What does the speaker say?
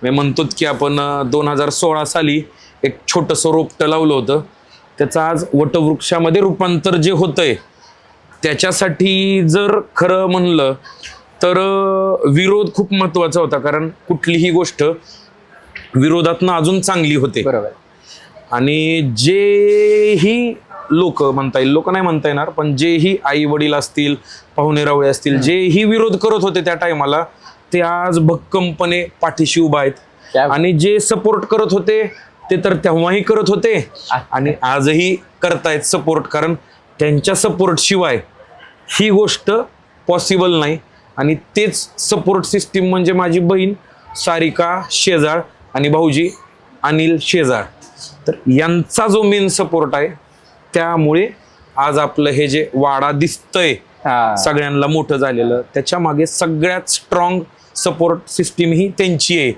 मी म्हणतो की आपण 2016 साली एक छोटंसं रोपटं लावलं होतं, त्याचं आज वटवृक्षामध्ये रूपांतर जे होतंय त्याच्यासाठी जर खरं म्हणलं तर विरोध खूप महत्वाचा होता. कारण कुठलीही गोष्ट विरोधातनं अजून चांगली होते. बरोबर. आणि जेही लोक म्हणता येईल, लोक नाही म्हणता येणार, पण जेही आई वडील असतील, पाहुणेरावळे असतील, जेही विरोध करत होते त्या टायमाला, ते आज भक्कमपणे पाठीशी उभा आहेत. आणि जे सपोर्ट करत होते ते तर तेव्हाही करत होते आणि आजही करतायत सपोर्ट. कारण त्यांच्या सपोर्ट शिवाय ही गोष्ट पॉसिबल नाही. आणि तेच सपोर्ट सिस्टीम म्हणजे माझी बहीण सारिका शेजाळ आणि भाऊजी अनिल शेजाळ. तर यांचा जो मेन सपोर्ट आहे, त्यामुळे आज आपलं हे जे वाडा दिसतंय सगळ्यांना मोठं झालेलं, त्याच्या मागे सगळ्यात स्ट्रॉंग सपोर्ट सिस्टीम ही त्यांची आहे.